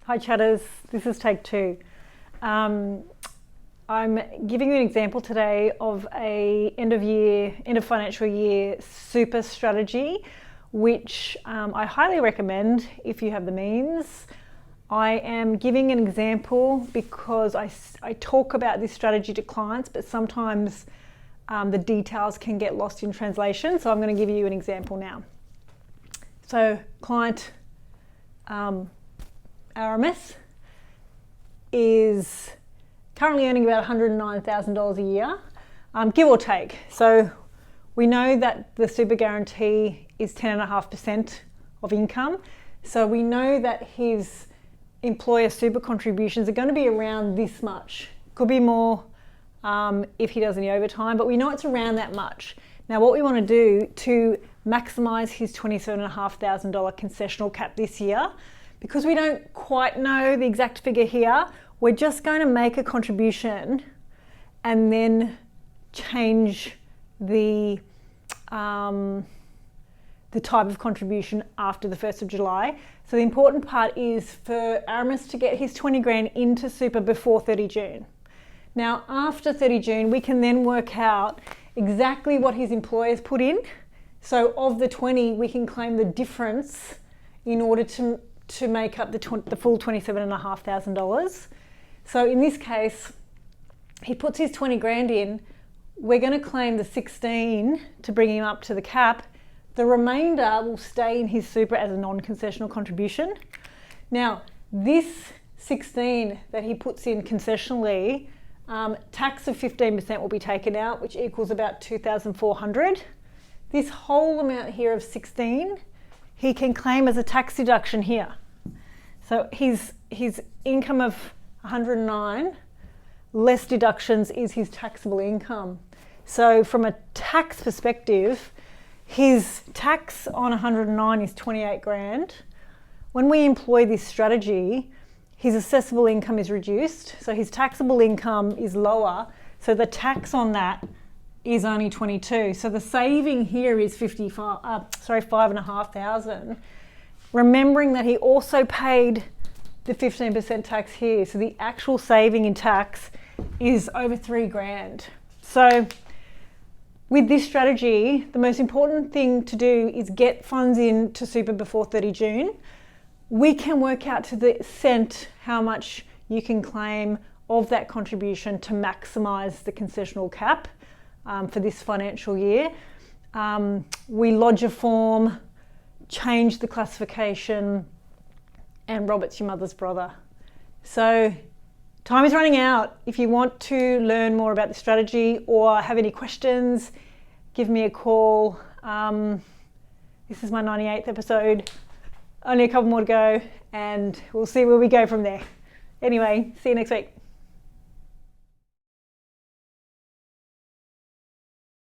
Hi chatters, this is take two. I'm giving you an example today of a end of financial year super strategy, which I highly recommend if you have the means. I am giving an example because I talk about this strategy to clients, but sometimes the details can get lost in translation. So I'm going to give you an example now. So client Aramis is currently earning about $109,000 a year, give or take. So we know that the super guarantee is 10.5% of income. So we know that his employer super contributions are going to be around this much. Could be more if he does any overtime, but we know it's around that much. Now what we want to do to maximise his $27,500 concessional cap this year, because we don't quite know the exact figure here, we're just going to make a contribution and then change the type of contribution after the 1st of July. So the important part is for Aramis to get his 20 grand into super before 30 June. Now after 30 June, we can then work out exactly what his employers put in. So of the 20, we can claim the difference in order to make up the full $27,500. So in this case, he puts his 20 grand in, we're going to claim the 16 to bring him up to the cap. The remainder will stay in his super as a non-concessional contribution. Now, this 16 that he puts in concessionally, tax of 15% will be taken out, which equals about $2,400. This whole amount here of 16, he can claim as a tax deduction here. So his income of 109 less deductions is his taxable income. So from a tax perspective, his tax on 109 is 28 grand. When we employ this strategy, his assessable income is reduced, so his taxable income is lower, so the tax on that is only 22. So the saving here is 5,500. Remembering that he also paid the 15% tax here, so the actual saving in tax is over 3 grand. So with this strategy, the most important thing to do is get funds in to super before 30 June. We can work out to the cent how much you can claim of that contribution to maximise the concessional cap for this financial year. We lodge a form, change the classification, and Robert's your mother's brother. So time is running out. If you want to learn more about the strategy or have any questions, give me a call. This is my 98th episode. Only a couple more to go, and we'll see where we go from there. Anyway, see you next week.